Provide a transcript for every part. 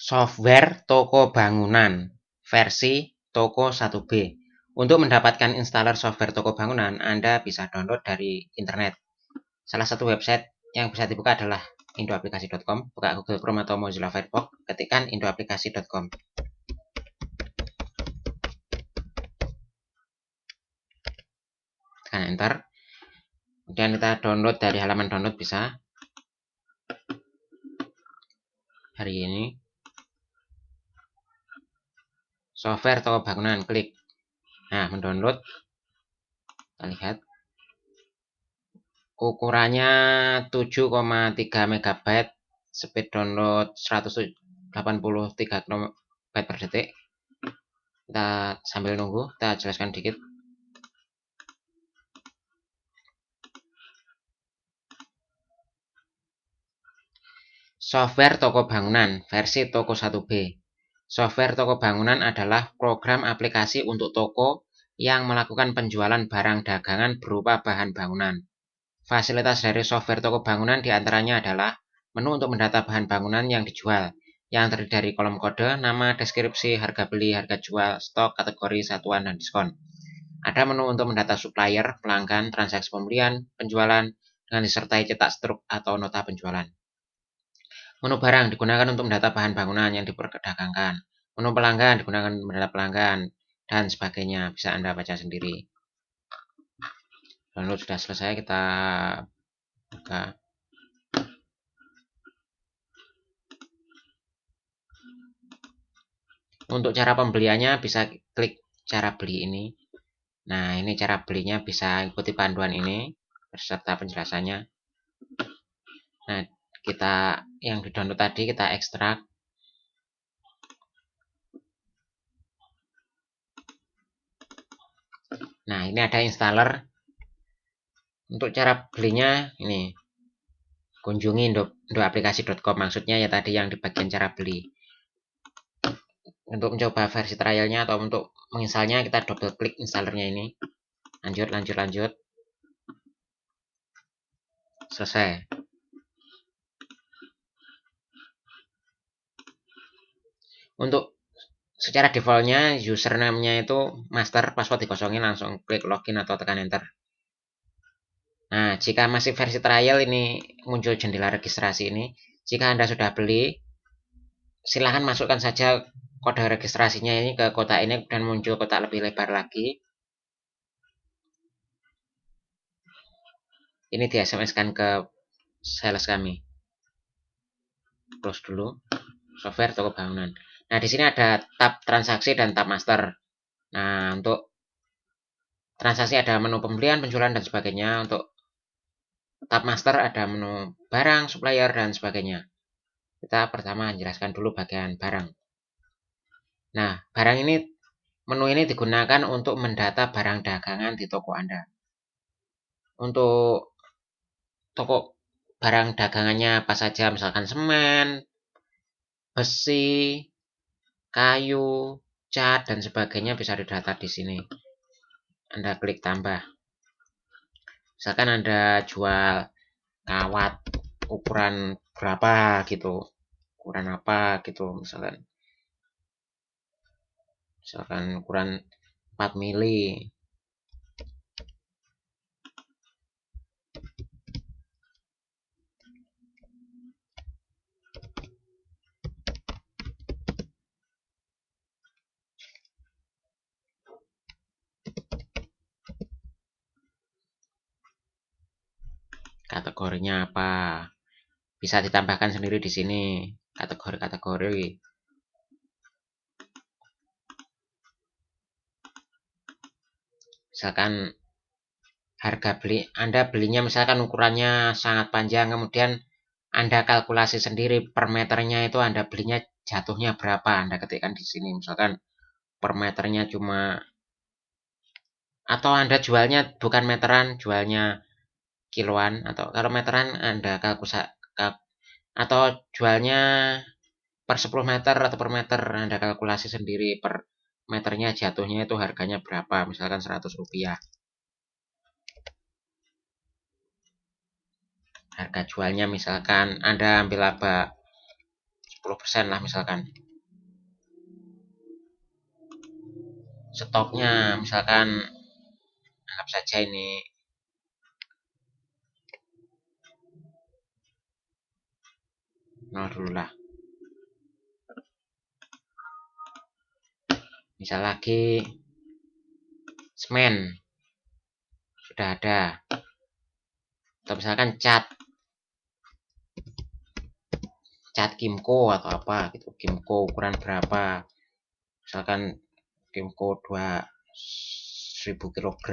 Software toko bangunan versi toko 1B. Untuk mendapatkan installer software toko bangunan, Anda bisa download dari internet. Salah satu website yang bisa dibuka adalah indoaplikasi.com. Buka Google Chrome atau Mozilla Firefox, ketikkan indoaplikasi.com. Tekan enter. Kemudian kita download dari halaman download bisa. Hari ini software toko bangunan, klik. Nah, mendownload. Kita lihat ukurannya 7,3 MB, speed download 183 KB per detik. Kita sambil nunggu, kita jelaskan dikit. Software toko bangunan versi toko 1B. Software toko bangunan adalah program aplikasi untuk toko yang melakukan penjualan barang dagangan berupa bahan bangunan. Fasilitas dari software toko bangunan diantaranya adalah menu untuk mendata bahan bangunan yang dijual, yang terdiri dari kolom kode, nama, deskripsi, harga beli, harga jual, stok, kategori, satuan, dan diskon. Ada menu untuk mendata supplier, pelanggan, transaksi pembelian, penjualan, dengan disertai cetak struk atau nota penjualan. Menu barang digunakan untuk mendata bahan bangunan yang diperdagangkan. Menu pelanggan digunakan untuk mendata pelanggan, dan sebagainya. Bisa Anda baca sendiri. Download sudah selesai, kita buka. Untuk cara pembeliannya bisa klik cara beli ini. Nah, ini cara belinya, bisa ikuti panduan ini beserta penjelasannya. Nah, kita yang di download tadi kita ekstrak. Nah, ini ada installer. Untuk cara belinya ini, kunjungi indoaplikasi.com, maksudnya ya tadi yang di bagian cara beli. Untuk mencoba versi trialnya atau untuk menginstalnya, kita double klik installernya ini. Lanjut. Selesai. Untuk secara defaultnya username-nya itu master, password dikosongin, langsung klik login atau tekan enter. Nah, jika masih versi trial ini muncul jendela registrasi ini. Jika Anda sudah beli, silahkan masukkan saja kode registrasinya ini ke kotak ini dan muncul kotak lebih lebar lagi. Ini di SMS-kan ke sales kami. Close dulu. Software toko bangunan. Nah, di sini ada tab transaksi dan tab master. Nah, untuk transaksi ada menu pembelian, penjualan, dan sebagainya. Untuk tab master ada menu barang, supplier, dan sebagainya. Kita pertama jelaskan dulu bagian barang. Nah, menu ini digunakan untuk mendata barang dagangan di toko Anda. Untuk toko barang dagangannya apa saja, misalkan semen, besi, kayu, cat, dan sebagainya bisa didata di sini. Anda klik tambah. Misalkan Anda jual kawat ukuran berapa gitu, ukuran apa gitu, misalkan ukuran 4 mili. Kategorinya apa? Bisa ditambahkan sendiri di sini kategori-kategori. Misalkan harga beli, Anda belinya misalkan ukurannya sangat panjang, kemudian Anda kalkulasi sendiri per meternya itu Anda belinya jatuhnya berapa, Anda ketikkan di sini. Misalkan per meternya cuma, atau Anda jualnya bukan meteran, jualnya kiloan, atau kalau meteran Anda kalkulasi, atau jualnya per 10 meter atau per meter, Anda kalkulasi sendiri per meternya jatuhnya itu harganya berapa, misalkan Rp100. Harga jualnya misalkan Anda ambil laba 10% lah misalkan. Stoknya misalkan anggap saja ini 0 dulu lah. Misal lagi semen sudah ada, atau misalkan cat Kimco atau apa gitu, Kimco ukuran berapa, misalkan Kimco 2000 kg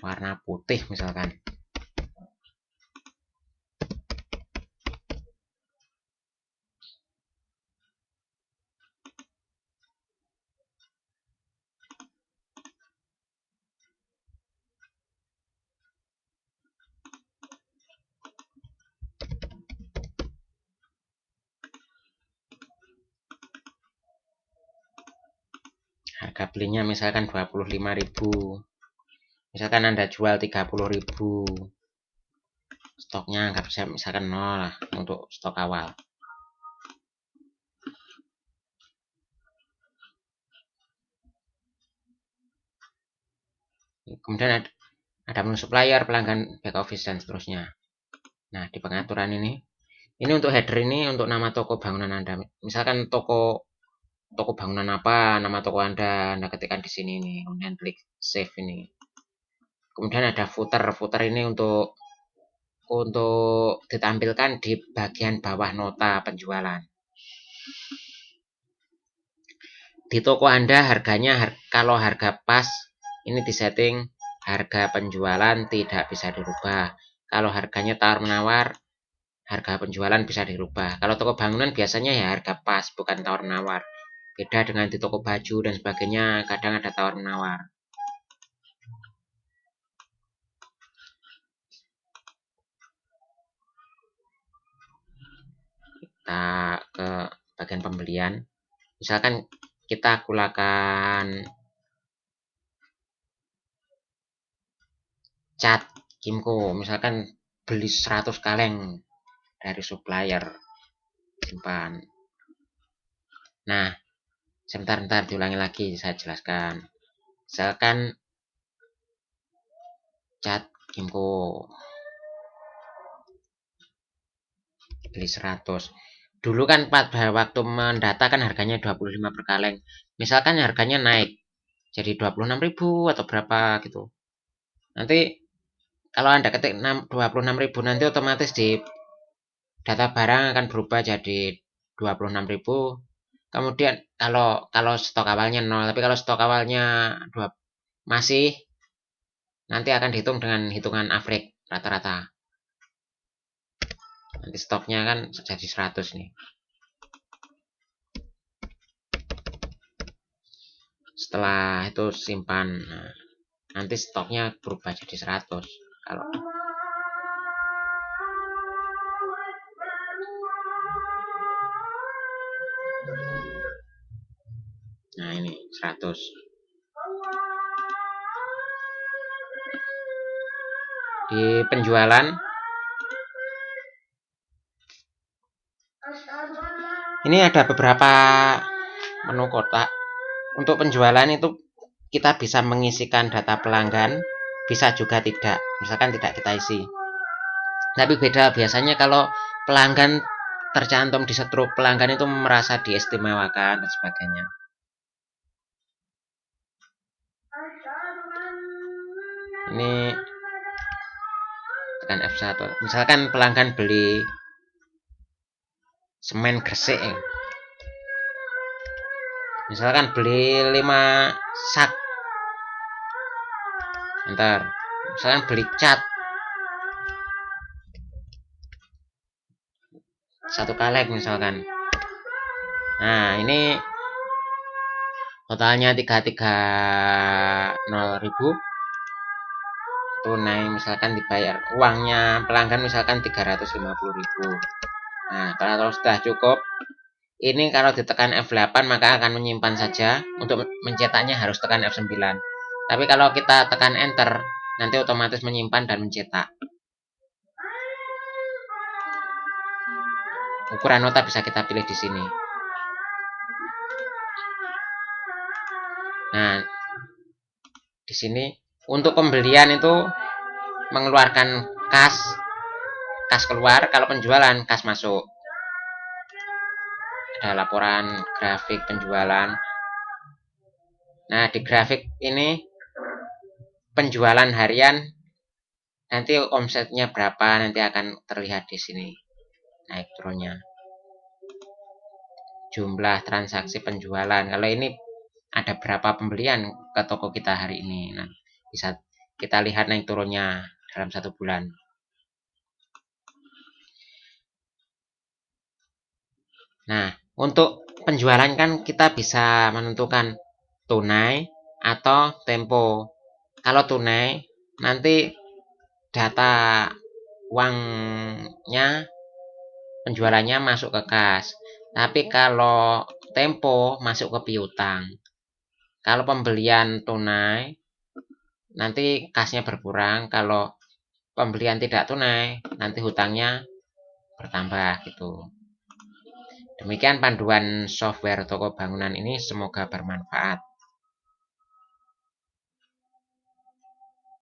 warna putih misalkan. Harga belinya misalkan 25.000. Misalkan Anda jual 30.000. Stoknya anggap saja misalkan 0 lah untuk stok awal. Kemudian ada menu supplier, pelanggan, back office, dan seterusnya. Nah, di pengaturan ini untuk header ini untuk nama toko bangunan Anda. Misalkan toko bangunan apa, nama toko Anda ketikkan di sini nih, kemudian klik save ini. Kemudian ada footer. Footer ini untuk ditampilkan di bagian bawah nota penjualan. Di toko Anda harganya, kalau harga pas ini disetting harga penjualan tidak bisa dirubah. Kalau harganya tawar-menawar, harga penjualan bisa dirubah. Kalau toko bangunan biasanya ya harga pas, bukan tawar-menawar. Beda dengan di toko baju dan sebagainya, kadang ada tawar-menawar. Kita ke bagian pembelian. Misalkan kita gunakan cat Kimco, misalkan beli 100 kaleng dari supplier, simpan. Nah, sebentar diulangi lagi, saya jelaskan. Misalkan cat Kimco beli 100. Dulu kan pada waktu mendata kan harganya 25 per kaleng. Misalkan harganya naik jadi 26.000 atau berapa gitu. Nanti kalau Anda ketik 26.000, nanti otomatis di data barang akan berubah jadi 26.000. Kemudian kalau stok awalnya 0, tapi kalau stok awalnya masih, nanti akan dihitung dengan hitungan average rata-rata. Nanti stoknya kan jadi 100 nih. Setelah itu simpan. Nah, nanti stoknya berubah jadi 100. Kalau nah ini 100. Di penjualan ini ada beberapa menu kotak. Untuk penjualan itu kita bisa mengisikan data pelanggan, bisa juga tidak. Misalkan tidak kita isi. Tapi beda biasanya kalau pelanggan tercantum di struk, pelanggan itu merasa diistimewakan dan sebagainya. Ini tekan F1. Misalkan pelanggan beli semen Gresik. Misalkan beli 5 sak. Bentar. Misalkan beli cat 1 kaleng misalkan. Nah, ini totalnya 330.000. Tunai misalkan dibayar. Uangnya pelanggan misalkan 350.000. Nah, kalau sudah cukup, ini kalau ditekan F8 maka akan menyimpan saja. Untuk mencetaknya harus tekan F9. Tapi kalau kita tekan Enter, nanti otomatis menyimpan dan mencetak. Ukuran nota bisa kita pilih di sini. Nah, di sini untuk pembelian itu mengeluarkan kas keluar, kalau penjualan kas masuk. Ada laporan grafik penjualan. Nah, di grafik ini penjualan harian, nanti omsetnya berapa nanti akan terlihat di sini. Naik turunnya. Jumlah transaksi penjualan. Kalau ini ada berapa pembelian ke toko kita hari ini. Nah, bisa kita lihat naik turunnya dalam 1 bulan. Nah, untuk penjualan kan kita bisa menentukan tunai atau tempo. Kalau tunai, nanti data uangnya penjualannya masuk ke kas. Tapi kalau tempo masuk ke piutang. Kalau pembelian tunai, nanti kasnya berkurang. Kalau pembelian tidak tunai, nanti hutangnya bertambah gitu. Demikian panduan software toko bangunan ini, semoga bermanfaat.